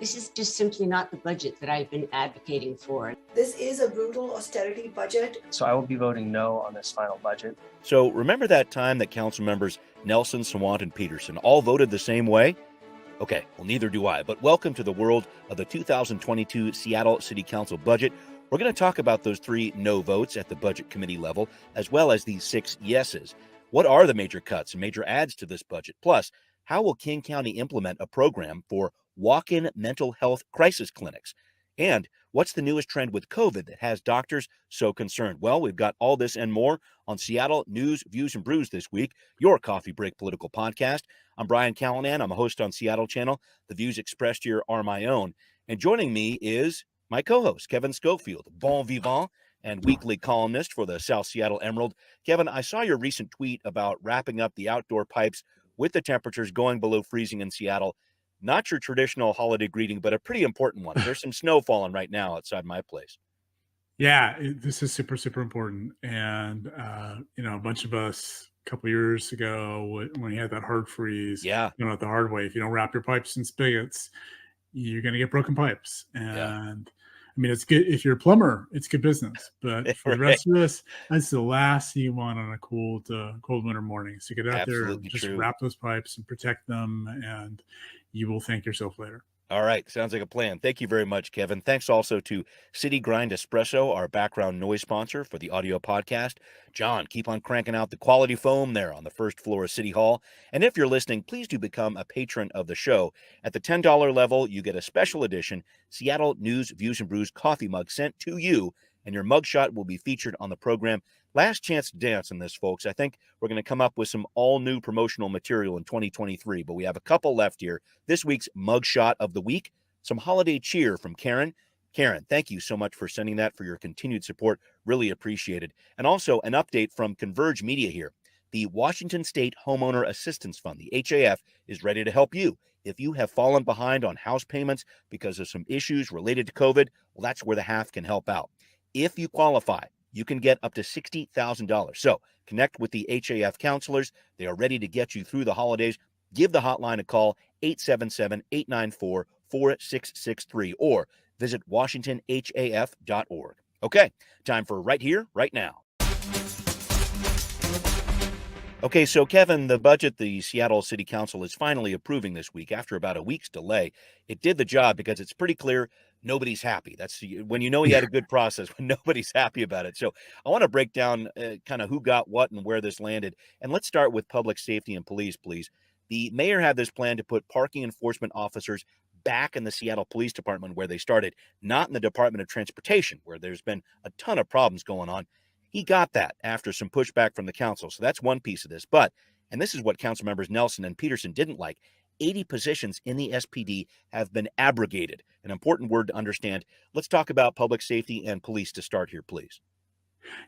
This is just simply not the budget that I've been advocating for. This is a brutal austerity budget. So I will be voting no on this final budget. So remember that time that council members Nelson, Sawant, and Peterson all voted the same way? Okay, well, neither do I, but welcome to the world of the 2022 Seattle City Council budget. We're going to talk about those 3 no votes at the budget committee level, as well as these 6 yeses. What are the major cuts and major adds to this budget? Plus, how will King County implement a program for walk-in mental health crisis clinics? And what's the newest trend with COVID that has doctors so concerned? Well, we've got all this and more on Seattle News, Views, and Brews this week, your coffee break political podcast. I'm Brian Callanan. I'm a host on Seattle Channel. The views expressed here are my own. And joining me is my co-host, Kevin Schofield, bon vivant and weekly columnist for the South Seattle Emerald. Kevin, I saw your recent tweet about wrapping up the outdoor pipes with the temperatures going below freezing in Seattle. Not your traditional holiday greeting, but a pretty important one. There's some snow falling right now outside my place. Yeah, this is super, super important. And, a bunch of us a couple of years ago, when you had that hard freeze, Yeah. the hard way, if you don't wrap your pipes in spigots, you're going to get broken pipes. And Yeah. I mean, it's good if you're a plumber, it's good business. But for the rest of us, that's the last thing you want on a cold winter morning. So get out there and just wrap those pipes and protect them, and you will thank yourself later. All right. Sounds like a plan. Thank you very much, Kevin. Thanks also to City Grind Espresso, our background noise sponsor for the audio podcast. John, keep on cranking out the quality foam there on the first floor of City Hall. And if you're listening, please do become a patron of the show. At the $10 level, you get a special edition Seattle News, Views, and Brews coffee mug sent to you, and your mugshot will be featured on the program. Last chance to dance on this, folks. I think we're going to come up with some all-new promotional material in 2023, but we have a couple left here. This week's mugshot of the week, some holiday cheer from Karen. Karen, thank you so much for sending that, for your continued support. Really appreciated. And also an update from Converge Media here. The Washington State Homeowner Assistance Fund, the HAF, is ready to help you. If you have fallen behind on house payments because of some issues related to COVID, well, that's where the HAF can help out. If you qualify, you can get up to $60,000. So connect with the HAF counselors. They are ready to get you through the holidays. Give the hotline a call, 877-894-4663, or visit washingtonhaf.org. Okay, time for Right Here, Right Now. Okay, so Kevin, the budget the Seattle City Council is finally approving this week after about a week's delay. It did the job because it's pretty clear nobody's happy. That's when you know you had a good process, when nobody's happy about it. So I want to break down kind of who got what and where this landed. And let's start with public safety and police, please. The mayor had this plan to put parking enforcement officers back in the Seattle Police Department where they started, not in the Department of Transportation, where there's been a ton of problems going on. He got that after some pushback from the council. So that's one piece of this. But, and this is what council members Nelson and Peterson didn't like, 80 positions in the SPD have been abrogated. An important word to understand. Let's talk about public safety and police to start here, please.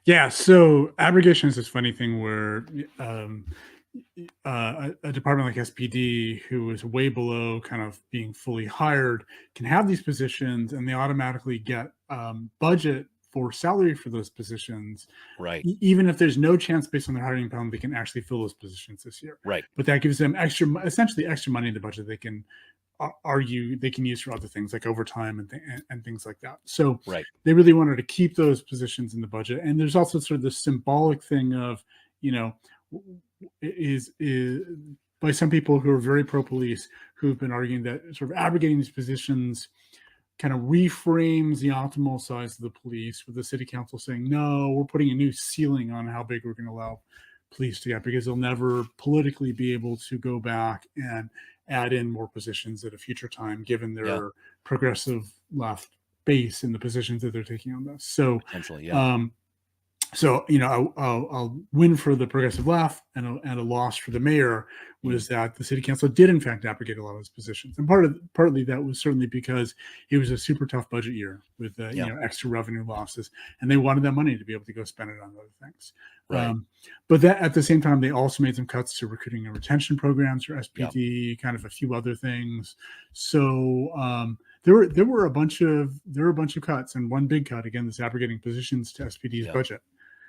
Yeah, so abrogation is this funny thing where a department like SPD, who is way below kind of being fully hired, can have these positions and they automatically get budget for salary for those positions, right? Even if there's no chance based on their hiring plan, they can actually fill those positions this year, right? But that gives them essentially extra money in the budget they can use for other things like overtime and things like that. So right. They really wanted to keep those positions in the budget. And there's also sort of the symbolic thing of, is by some people who are very pro-police who've been arguing that sort of abrogating these positions kind of reframes the optimal size of the police, with the city council saying, no, we're putting a new ceiling on how big we're going to allow police to get, because they'll never politically be able to go back and add in more positions at a future time, given their progressive left base in the positions that they're taking on this. So, I'll win for the progressive left and a loss for the mayor was that the city council did in fact abrogate a lot of those positions. And partly that was certainly because it was a super tough budget year with extra revenue losses, and they wanted that money to be able to go spend it on other things. Right. But that at the same time, they also made some cuts to recruiting and retention programs for SPD, kind of a few other things. So there were a bunch of cuts, and one big cut, again, this abrogating positions to SPD's budget.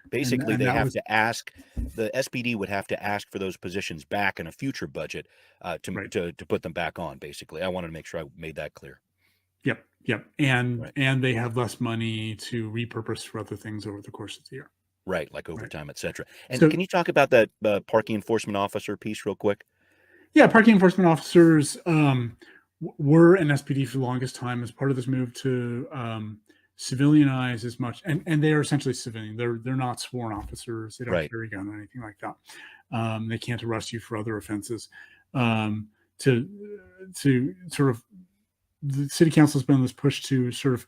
Basically, they have to ask, the SPD would have to ask for those positions back in a future budget to put them back on, basically. I wanted to make sure I made that clear. Yep. And Right. and they have less money to repurpose for other things over the course of the year. Right, like Right. overtime, et cetera. And So can you talk about that parking enforcement officer piece real quick? yeah, parking enforcement officers were an SPD for the longest time as part of this move to civilianize as much, and they are essentially civilian. They're not sworn officers. They don't Right. carry a gun or anything like that. They can't arrest you for other offenses. Um, to sort of the city council has been on this push to sort of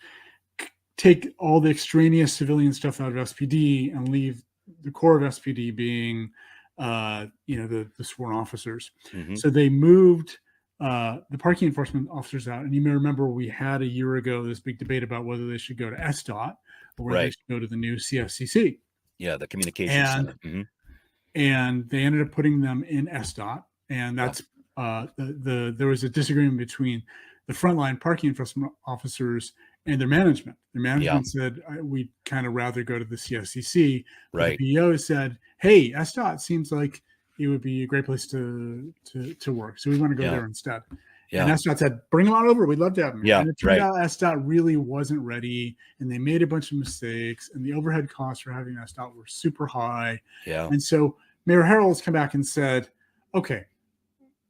take all the extraneous civilian stuff out of SPD and leave the core of SPD being, the sworn officers. Hmm. So they moved the parking enforcement officers out. And you may remember we had a year ago this big debate about whether they should go to SDOT or whether they Right. should go to the new CFCC. Yeah, the communications And center. Hmm. and they ended up putting them in SDOT, and Yeah. that's there was a disagreement between the frontline parking enforcement officers and their management. Their management said we'd kind of rather go to the CFCC, but Right. the PO said, "Hey, SDOT seems like it would be a great place to work, so we want to go Yeah. there instead." And Yeah. SDOT said, "Bring them on over. We'd love to have them." Yeah, And it turned right. out SDOT really wasn't ready, and they made a bunch of mistakes, and the overhead costs for having SDOT were super high. Yeah. And so Mayor Harrell's come back and said, "Okay,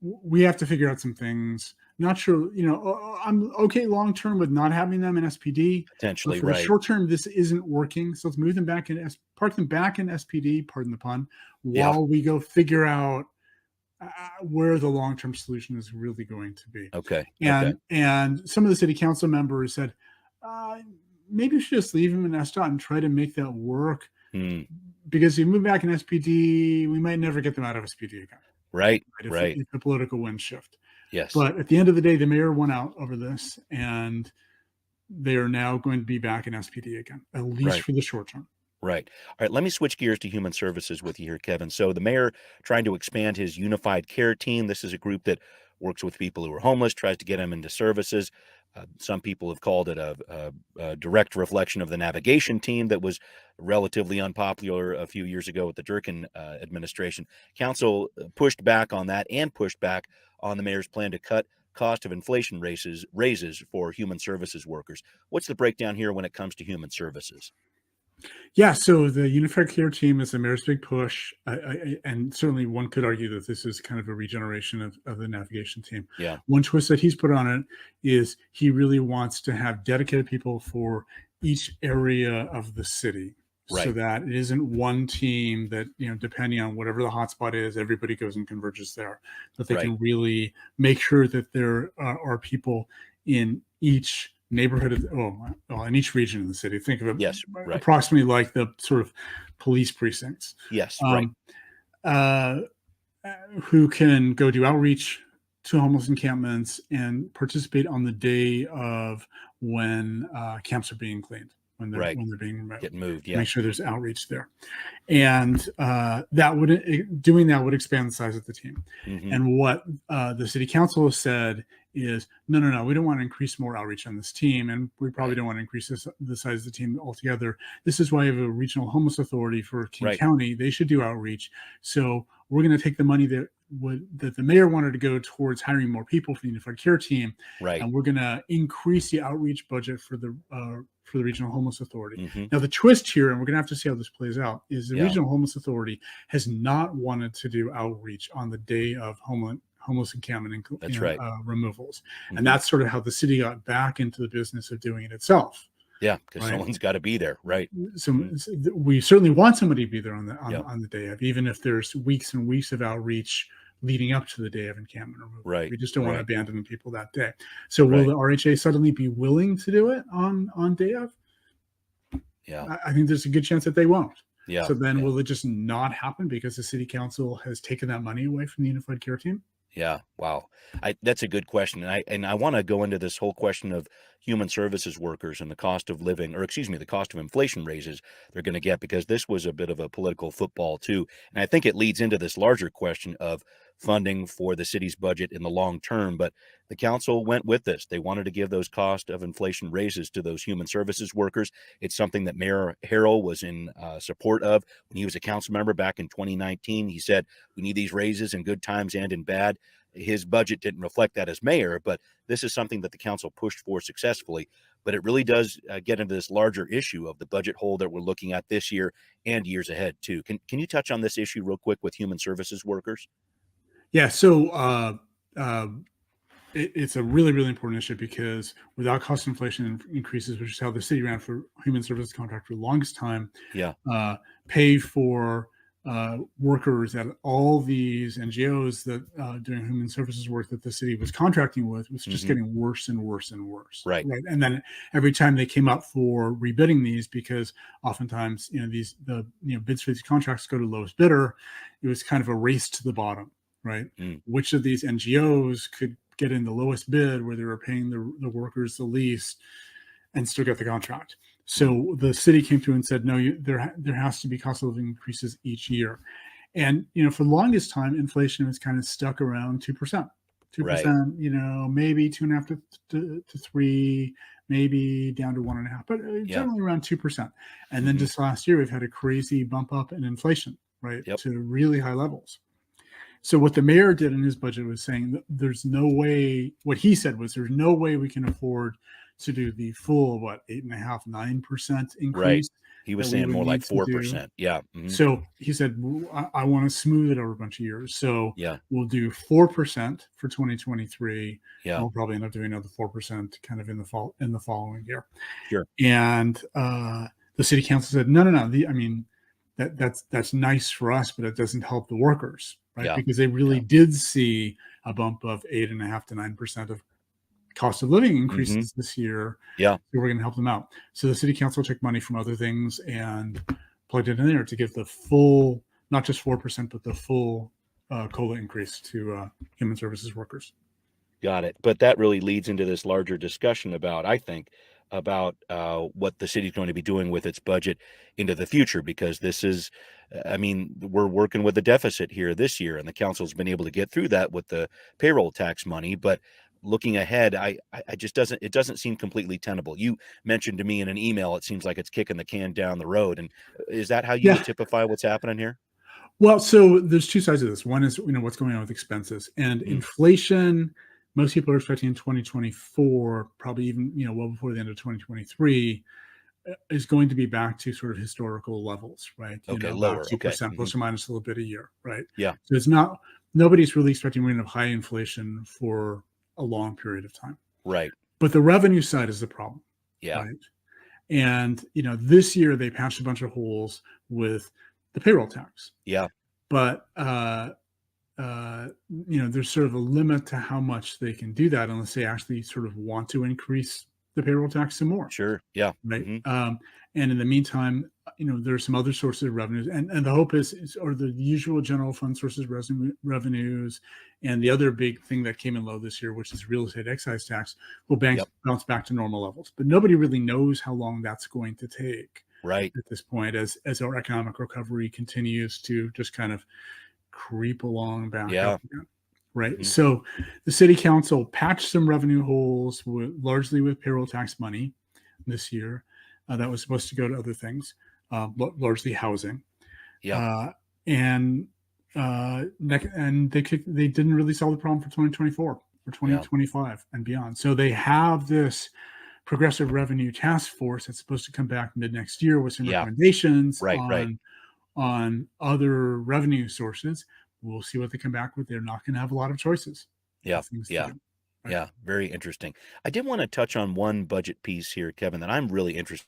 we have to figure out some things. Not sure, I'm okay long term with not having them in SPD, but Potentially, for the right. short term, this isn't working. So let's move them back in, park them back in SPD, pardon the pun, Yeah. while we go figure out where the long term solution is really going to be." Okay. Okay. And some of the city council members said, maybe we should just leave them in SDOT and try to make that work. Hmm. Because if you move back in SPD, we might never get them out of SPD again. Right. If, Right. if the political winds shift. Yes. But at the end of the day, the mayor won out over this, and they are now going to be back in SPD again, at least Right. for the short term. Right. All right. Let me switch gears to human services with you here, Kevin. So the mayor trying to expand his unified care team. This is a group that works with people who are homeless, tries to get them into services. Some people have called it a direct reflection of the navigation team that was relatively unpopular a few years ago with the Durkin administration. Council pushed back on that and pushed back on the mayor's plan to cut cost of inflation raises for human services workers. What's the breakdown here when it comes to human services? Yeah, so the unified care team is the mayor's big push, and certainly one could argue that this is kind of a regeneration of the navigation team. Yeah. One twist that he's put on it is he really wants to have dedicated people for each area of the city, so Right. that it isn't one team that, depending on whatever the hotspot is, everybody goes and converges there. That they Right. can really make sure that there are people in each neighborhood in each region of the city. Think of it Yes. Right. approximately like the sort of police precincts, Yes. Right. uh, who can go do outreach to homeless encampments and participate on the day of when camps are being cleaned, when they're Right. being removed. Get moved. To Yeah. make sure there's outreach there, and doing that would expand the size of the team. Mhm. And what the city council has said is, no, we don't want to increase more outreach on this team, and we probably Right. don't want to increase the size of the team altogether. This is why we have a regional homeless authority for King Right. County. They should do outreach. So we're going to take the money that the mayor wanted to go towards hiring more people for the unified care team, Right. and we're going to increase the outreach budget for the regional homeless authority. Mhm. Now, the twist here, and we're going to have to see how this plays out, is the Yeah. regional homeless authority has not wanted to do outreach on the day of homeless encampment That's right. removals. Mhm. And that's sort of how the city got back into the business of doing it itself. Yeah, because Right. someone's got to be there, right? So we certainly want somebody to be there on Yeah. the day of, even if there's weeks and weeks of outreach leading up to the day of encampment removal. Right, We just don't want to right. abandon the people that day. So will Right. the RHA suddenly be willing to do it on day of? Yeah, I think there's a good chance that they won't. yeah. So then yeah. will it just not happen because the city council has taken that money away from the unified care team? Yeah, wow. That's a good question. And I want to go into this whole question of human services workers and the cost of living, or excuse me, the cost of inflation raises they're going to get, because this was a bit of a political football too. And I think it leads into this larger question of funding for the city's budget in the long term. But the council went with this. They wanted to give those cost of inflation raises to those human services workers. It's something that Mayor Harrell was in support of when he was a council member back in 2019. He said, we need these raises in good times and in bad. his budget didn't reflect that as mayor, but this is something that the council pushed for successfully. But it really does get into this larger issue of the budget hole that we're looking at this year and years ahead too. Can you touch on this issue real quick with human services workers? Yeah. So it's a really, really important issue because without cost inflation increases, which is how the city ran for human services contract for the longest time, Yeah. pay for workers at all these NGOs that doing human services work that the city was contracting with was just getting worse and worse and worse. Right. And then every time they came up for rebidding these, because oftentimes the bids for these contracts go to lowest bidder, it was kind of a race to the bottom. Right. Which of these NGOs could get in the lowest bid where they were paying the workers the least and still get the contract? So the city came through and said, no, there has to be cost of living increases each year. And, for the longest time, inflation was kind of stuck around 2%, 2%, maybe 2.5 to 3, maybe down to 1.5, but generally around 2%. And then just last year, we've had a crazy bump up in inflation, right? To really high levels. So what the mayor did in his budget was saying that there's no way, what he said was there's no way we can afford to do the full, 8.5%, 9% increase. Right. He was saying more like 4%. Yeah. So he said, I want to smooth it over a bunch of years. So we'll do 4% for 2023. Yeah. We'll probably end up doing another 4% kind of in the following year. Sure. And the city council said, no. That's nice for us, but it doesn't help the workers, right? Because they really did see a bump of 8.5 to 9% of cost of living increases this year. Yeah. So we're going to help them out. So the city council took money from other things and plugged it in there to give the full, not just 4%, but the full COLA increase to human services workers. Got it. But that really leads into this larger discussion about what the city's going to be doing with its budget into the future, because this is, we're working with a deficit here this year, and the council's been able to get through that with the payroll tax money. But looking ahead, it doesn't seem completely tenable. You mentioned to me in an email, it seems like it's kicking the can down the road. And is that how you would typify what's happening here? Well, so there's two sides of this. One is, what's going on with expenses and inflation. Most people are expecting in 2024, probably even, well before the end of 2023, is going to be back to sort of historical levels, right? Lower. 2%, plus or minus a little bit a year, right? Yeah. So it's not, nobody's really expecting we're going to have high inflation for a long period of time. Right. But the revenue side is the problem. Yeah. Right? And, this year they patched a bunch of holes with the payroll tax. Yeah. But, there's sort of a limit to how much they can do that unless they actually sort of want to increase the payroll tax some more. Sure. Yeah. Right. And in the meantime, there's some other sources of revenues, and the hope is the usual general fund sources revenues, and the other big thing that came in low this year, which is real estate excise tax, will bounce back to normal levels. But nobody really knows how long that's going to take. Right. At this point, as our economic recovery continues to just kind of creep along back up again. Right. So the city council patched some revenue holes largely with payroll tax money this year that was supposed to go to other things, largely housing. Yeah. And they didn't really solve the problem for 2024 or 2025 and beyond. So they have this progressive revenue task force that's supposed to come back mid next year with some recommendations on other revenue sources. We'll see what they come back with. They're not going to have a lot of choices. Yeah. Very interesting. I did want to touch on one budget piece here, Kevin, that I'm really interested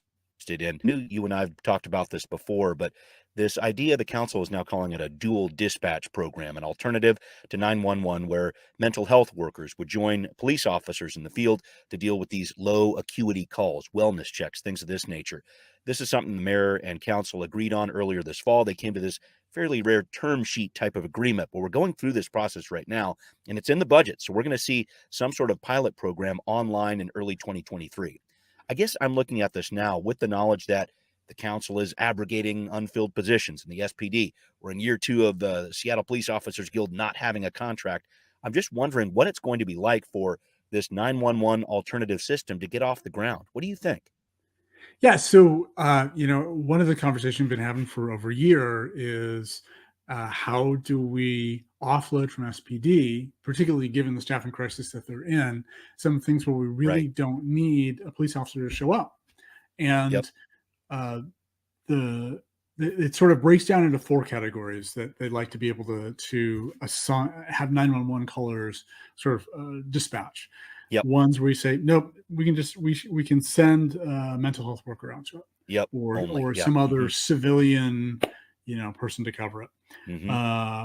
in. You and I have talked about this before, but this idea the council is now calling it a dual dispatch program, an alternative to 911, where mental health workers would join police officers in the field to deal with these low acuity calls, wellness checks, things of this nature. This is something the mayor and council agreed on earlier this fall. They came to this fairly rare term sheet type of agreement, but we're going through this process right now, and it's in the budget. So we're going to see some sort of pilot program online in early 2023. I guess I'm looking at this now with the knowledge that the council is abrogating unfilled positions in the SPD. We're in year 2 of the Seattle Police Officers Guild not having a contract. I'm just wondering what it's going to be like for this 911 alternative system to get off the ground. What do you think? Yeah. So, one of the conversations we've been having for over a year is how do we offload from SPD, particularly given the staffing crisis that they're in, some things where we really don't need a police officer to show up. And it sort of breaks down into 4 categories that they'd like to be able to assign, have 911 callers sort of dispatch. Ones where we say, nope, we can send a mental health worker out to it. Or some other civilian, person to cover it.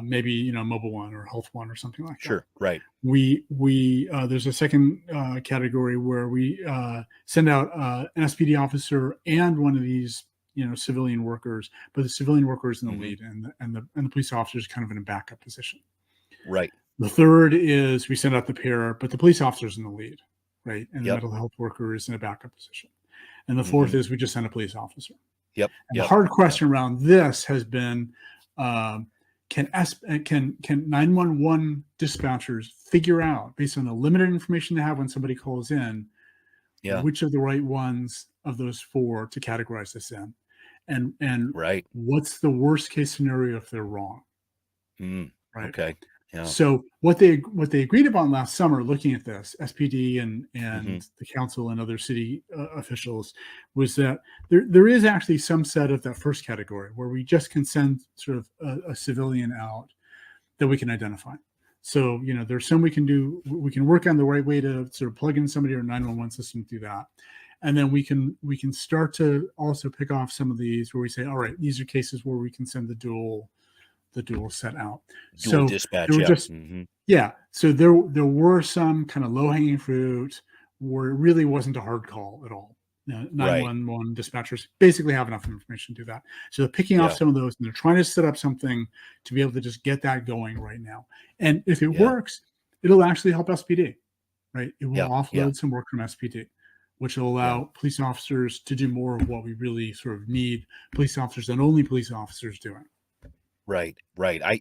Maybe, Mobile One or Health One or something like that. Sure. Right. We there's a second category where we send out an SPD officer and one of these, civilian workers, but the civilian worker is in the lead and the police officer is kind of in a backup position. Right. The third is we send out the pair, but the police officer is in the lead, right? And the mental health worker is in a backup position. And the fourth is we just send a police officer. And the hard question around this has been, can 911 dispatchers figure out, based on the limited information they have when somebody calls in, which of the right ones of those 4 to categorize this in? And what's the worst case scenario if they're wrong? Right. Okay. Yeah. So what they agreed upon last summer, looking at this, SPD and the council and other city officials, was that there is actually some set of that first category where we just can send sort of a civilian out that we can identify. So, there's some we can do. We can work on the right way to sort of plug in somebody or 911 system to do that. And then we can start to also pick off some of these where we say, all right, these are cases where we can send the dual set out. Dual dispatch. So there were some kind of low-hanging fruit where it really wasn't a hard call at all. 911 dispatchers basically have enough information to do that. So they're picking off some of those and they're trying to set up something to be able to just get that going right now. And if it works, it'll actually help SPD, right? It will offload some work from SPD, which will allow police officers to do more of what we really sort of need police officers and only police officers doing. Right.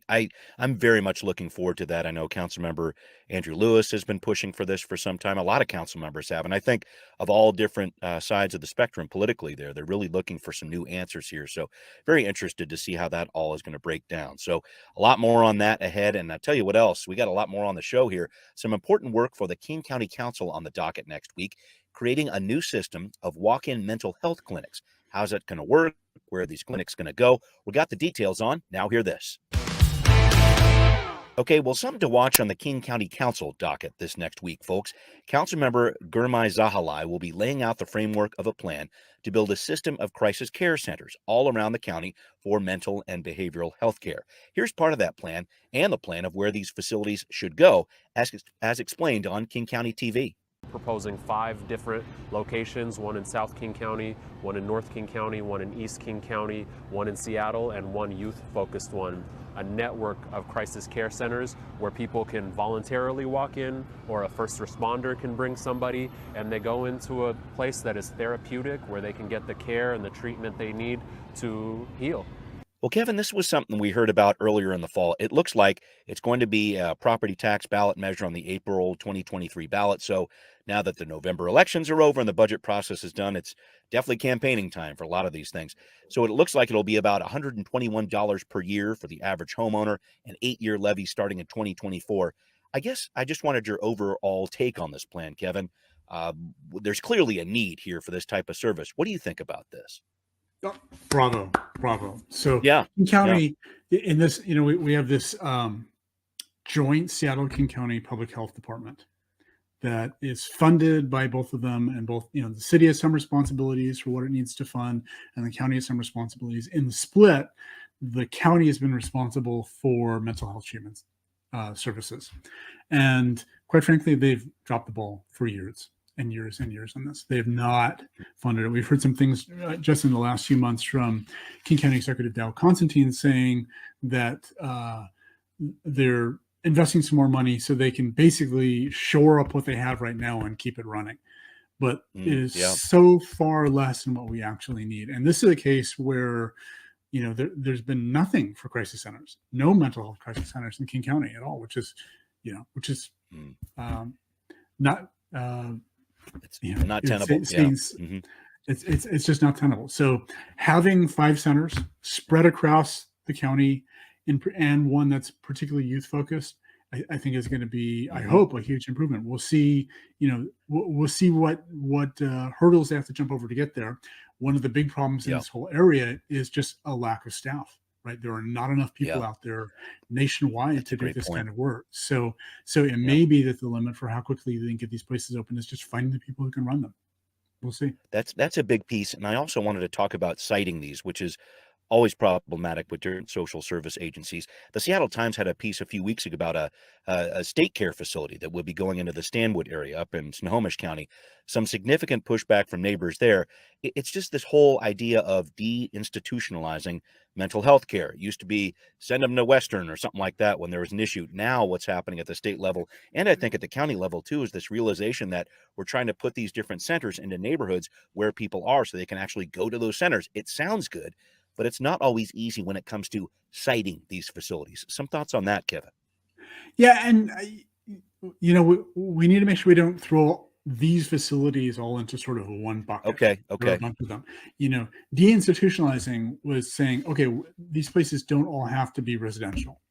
I'm very much looking forward to that. I know Councilmember Andrew Lewis has been pushing for this for some time. A lot of council members have, and I think of all different sides of the spectrum politically, they're really looking for some new answers here. So very interested to see how that all is going to break down. So a lot more on that ahead. And I'll tell you what else, we got a lot more on the show here. Some important work for the King County Council on the docket next week, creating a new system of walk-in mental health clinics. How's that going to work? Where are these clinics going to go? We got the details on. Now hear this. Okay, well, something to watch on the King County Council docket this next week, folks. Councilmember Gurmai Zahalai will be laying out the framework of a plan to build a system of crisis care centers all around the county for mental and behavioral health care. Here's part of that plan and the plan of where these facilities should go, as explained on King County TV. Proposing 5 different locations, one in South King County, one in North King County, one in East King County, one in Seattle, and one youth-focused one. A network of crisis care centers where people can voluntarily walk in, or a first responder can bring somebody, and they go into a place that is therapeutic, where they can get the care and the treatment they need to heal. Well, Kevin, this was something we heard about earlier in the fall. It looks like it's going to be a property tax ballot measure on the April 2023 ballot. So now that the November elections are over and the budget process is done, it's definitely campaigning time for a lot of these things. So it looks like it'll be about $121 per year for the average homeowner, an 8-year levy starting in 2024. I guess I just wanted your overall take on this plan, Kevin. There's clearly a need here for this type of service. What do you think about this? Bravo. So King County in this, we have this joint Seattle King County Public Health Department that is funded by both of them, and both, the city has some responsibilities for what it needs to fund and the county has some responsibilities. In the split, the county has been responsible for mental health treatment services. And quite frankly, they've dropped the ball for years and years and years on this. They have not funded it. We've heard some things just in the last few months from King County Executive Dow Constantine saying that they're investing some more money so they can basically shore up what they have right now and keep it running. But it is so far less than what we actually need. And this is a case where, there's been nothing for crisis centers, no mental health crisis centers in King County at all, which is not not tenable. It's just not tenable. So having 5 centers spread across the county and one that's particularly youth focused, I think is going to be, I Mhm. hope, a huge improvement. We'll see, we'll see what hurdles they have to jump over to get there. One of the big problems in Yeah. this whole area is just a lack of staff. Right, there are not enough people Yeah. out there nationwide That's to a do great this point. kind of work. So it Yeah. may be that the limit for how quickly they can get these places open is just finding the people who can run them. We'll see. That's a big piece. And I also wanted to talk about citing these, which is always problematic with different social service agencies. The Seattle Times had a piece a few weeks ago about a state care facility that would be going into the Stanwood area up in Snohomish County. Some significant pushback from neighbors there. It's just this whole idea of deinstitutionalizing mental health care. It used to be send them to Western or something like that when there was an issue. Now what's happening at the state level, and I think at the county level too, is this realization that we're trying to put these different centers into neighborhoods where people are so they can actually go to those centers. It sounds good, but it's not always easy when it comes to citing these facilities. Some thoughts on that, Kevin? Yeah, and we need to make sure we don't throw these facilities all into sort of one bucket. Okay. There are a bunch of them. Deinstitutionalizing was saying, okay, these places don't all have to be residential,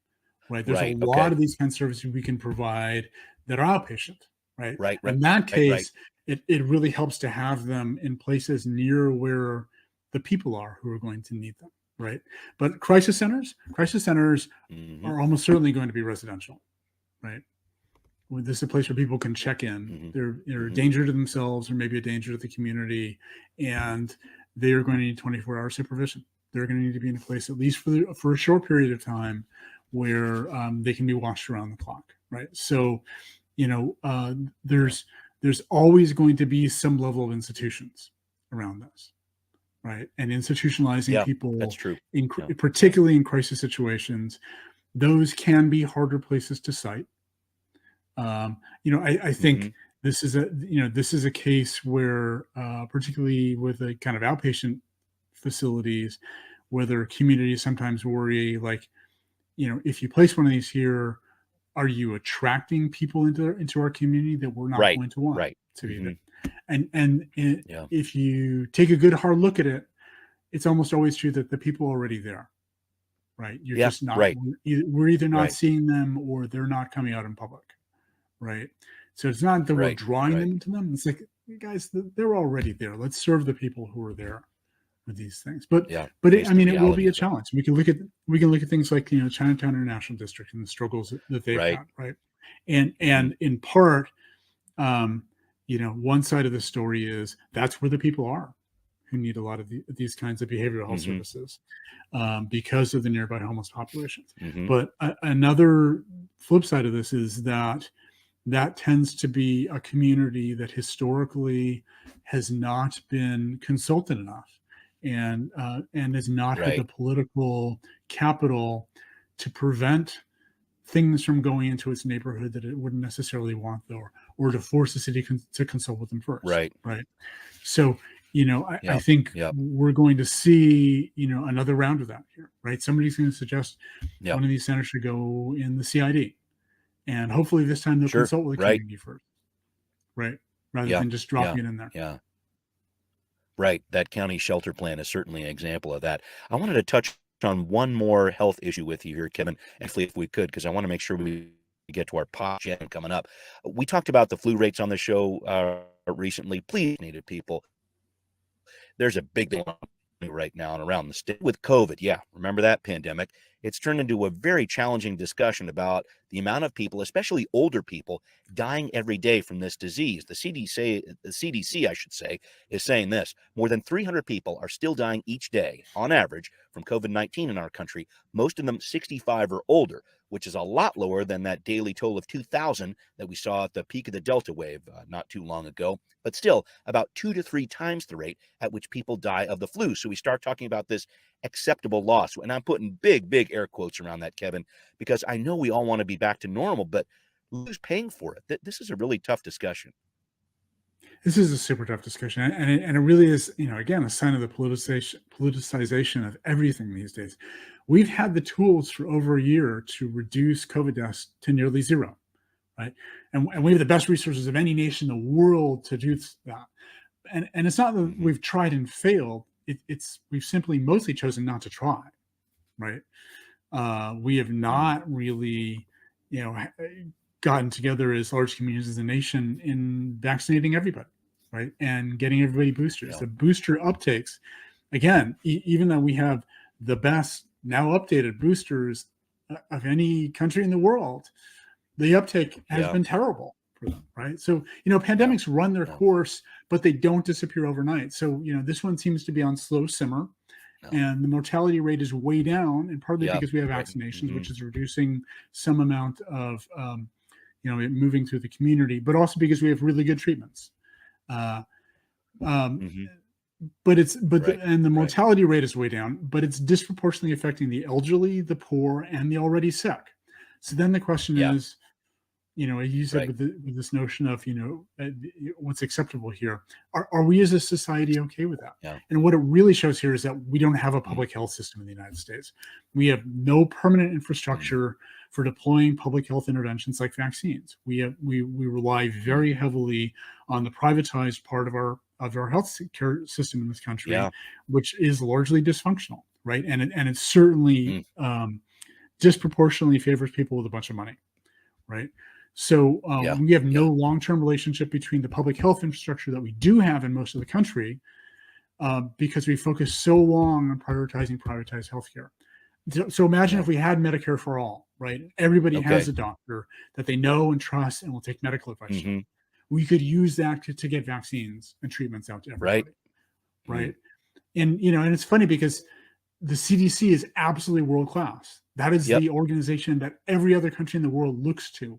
right? There's a lot of these kinds of services we can provide that are outpatient, right? Right. In that case, right. It really helps to have them in places near where the people are who are going to need them, right? But crisis centers Mhm. are almost certainly going to be residential, right? This is a place where people can check in. Mhm. They're a danger to themselves or maybe a danger to the community, and they are going to need 24-hour supervision. They're going to need to be in a place at least for a short period of time where they can be watched around the clock, right? So, there's always going to be some level of institutions around this, right? And institutionalizing people, that's true. Particularly in crisis situations, those can be harder places to cite. I think this is a case where, particularly with the kind of outpatient facilities, whether communities sometimes worry, like, if you place one of these here, are you attracting people into our community that we're not going to want to be there? And if you take a good hard look at it, it's almost always true that the people are already there, right? You're just not. We're either not seeing them or they're not coming out in public, right? So it's not that we're drawing them to them. It's like, guys, they're already there. Let's serve the people who are there with these things. But it will be a challenge. We can look at things like Chinatown International District and the struggles that they've had, right? And in part, one side of the story is that's where the people are who need a lot of these kinds of behavioral health services because of the nearby homeless populations. But another flip side of this is that tends to be a community that historically has not been consulted enough and has not had the political capital to prevent things from going into its neighborhood that it wouldn't necessarily want, or to force the city to consult with them first. Right. So, I think we're going to see, another round of that here, right? Somebody's going to suggest one of these centers should go in the CID. And hopefully this time they'll consult with the community first, right? Rather than just dropping it in there. Yeah. Right. That county shelter plan is certainly an example of that. I wanted to touch on one more health issue with you here, Kevin, if we could, because I want to make sure we get to our podcast coming up. We talked about the flu rates on the show recently. Please, needed people. There's a big thing right now and around the state with COVID. Yeah, remember that pandemic? It's turned into a very challenging discussion about the amount of people, especially older people, dying every day from this disease. The CDC, I should say, is saying this: more than 300 people are still dying each day, on average, from COVID-19 in our country. Most of them 65 or older, which is a lot lower than that daily toll of 2,000 that we saw at the peak of the Delta wave not too long ago. But still, about 2 to 3 times the rate at which people die of the flu. So we start talking about this acceptable loss. And I'm putting big air quotes around that, Kevin, because I know we all want to be back to normal, but who's paying for it? This is a really tough discussion. This is a super tough discussion. And it really is, again, a sign of the politicization of everything these days. We've had the tools for over a year to reduce COVID deaths to nearly zero, right? And we have the best resources of any nation in the world to do that. And it's not that we've tried and failed. We've simply mostly chosen not to try, right? We have not really, gotten together as large communities as a nation in vaccinating everybody, right, and getting everybody boosters. Yeah. The booster uptakes, again, even though we have the best now updated boosters of any country in the world, the uptake has been terrible for them, right? So, pandemics run their course, but they don't disappear overnight. So, this one seems to be on slow simmer, and the mortality rate is way down, and partly because we have vaccinations, which is reducing some amount of, it moving through the community, but also because we have really good treatments. But the mortality rate is way down, but it's disproportionately affecting the elderly, the poor, and the already sick. So then the question is, you said with this notion of, what's acceptable here. Are we as a society okay with that? Yeah. And what it really shows here is that we don't have a public health system in the United States. We have no permanent infrastructure for deploying public health interventions like vaccines. We rely very heavily on the privatized part of our health care system in this country, which is largely dysfunctional, right? And it certainly disproportionately favors people with a bunch of money, right? So we have no long-term relationship between the public health infrastructure that we do have in most of the country, because we focus so long on prioritizing privatized healthcare. So imagine if we had Medicare for all, right? Everybody has a doctor that they know and trust and will take medical advice from. We could use that to get vaccines and treatments out to everybody, right? And and it's funny because the CDC is absolutely world-class. That is the organization that every other country in the world looks to.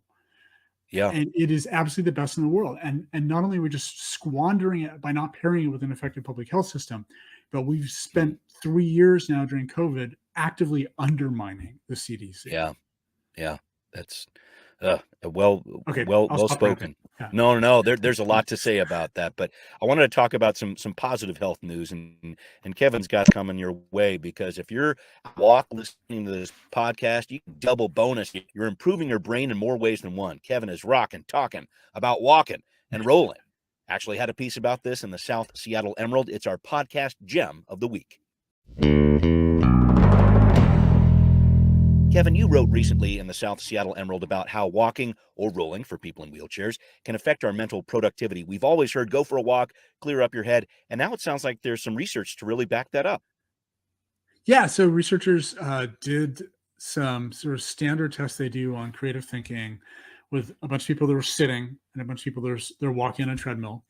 And it is absolutely the best in the world. And not only are we just squandering it by not pairing it with an effective public health system, but we've spent 3 years now during COVID actively undermining the CDC. That's well spoken. No, there's a lot to say about that, but I wanted to talk about some positive health news, and Kevin's got coming your way, because if you're listening to this podcast, you can double bonus. You're improving your brain in more ways than one. Kevin is talking about walking and rolling. Actually had a piece about this in the South Seattle Emerald. It's our podcast gem of the week. Kevin, you wrote recently in the South Seattle Emerald about how walking, or rolling for people in wheelchairs, can affect our mental productivity. We've always heard go for a walk, clear up your head, and now it sounds like there's some research to really back that up. Yeah, so researchers did some sort of standard tests they do on creative thinking with a bunch of people that were sitting and a bunch of people that are walking on a treadmill,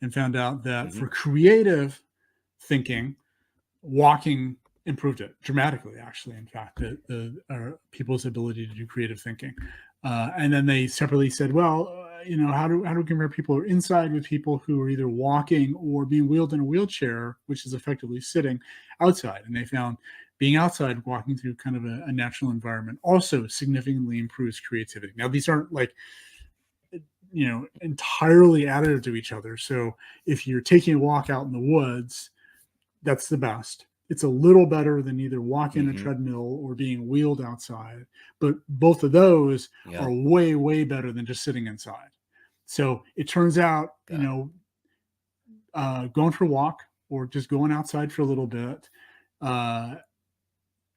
and found out that for creative thinking, walking improved it dramatically, actually. In fact, people's ability to do creative thinking. And then they separately said, well, how do we compare people who are inside with people who are either walking or being wheeled in a wheelchair, which is effectively sitting outside? And they found being outside, walking through kind of a natural environment, also significantly improves creativity. Now, these aren't entirely additive to each other. So if you're taking a walk out in the woods, that's the best. It's a little better than either walking a treadmill or being wheeled outside. But both of those are way, way better than just sitting inside. So it turns out, going for a walk or just going outside for a little bit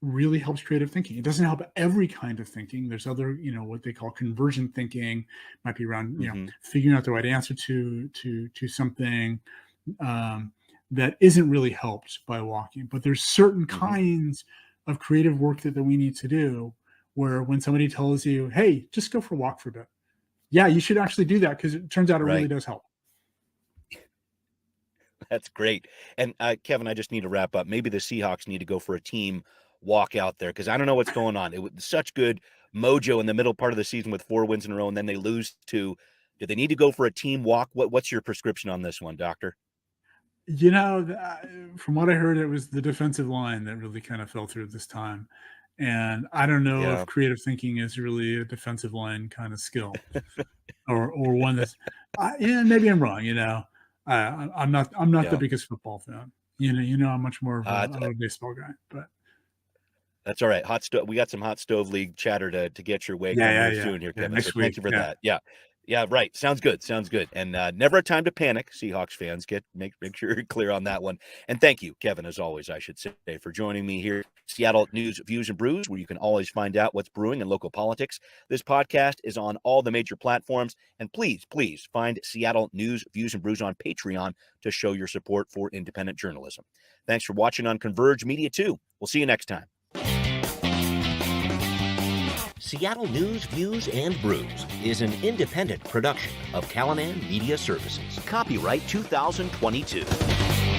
really helps creative thinking. It doesn't help every kind of thinking. There's other, what they call convergent thinking, might be around, figuring out the right answer to something. That isn't really helped by walking, but there's certain kinds of creative work that we need to do, where when somebody tells you, hey, just go for a walk for a bit. Yeah, you should actually do that, because it turns out it really does help. That's great. And Kevin, I just need to wrap up. Maybe the Seahawks need to go for a team walk out there, because I don't know what's going on. It was such good mojo in the middle part of the season with 4 wins in a row, and then they lose 2. Do they need to go for a team walk? What's your prescription on this one, Doctor? From what I heard, it was the defensive line that really kind of fell through this time. And I don't know if creative thinking is really a defensive line kind of skill, or one that's, maybe I'm wrong. I'm not the biggest football fan. I'm much more of a baseball guy, but that's all right. We got some hot stove league chatter to get your way soon here, Kevin. So thank you for that. Yeah, right. Sounds good. Sounds good. And never a time to panic. Seahawks fans, make sure you're clear on that one. And thank you, Kevin, as always, I should say, for joining me here. Seattle News, Views, and Brews, where you can always find out what's brewing in local politics. This podcast is on all the major platforms. And please find Seattle News, Views, and Brews on Patreon to show your support for independent journalism. Thanks for watching on Converge Media 2. We'll see you next time. Seattle News, Views, and Brews is an independent production of Callanan Media Services. Copyright 2022.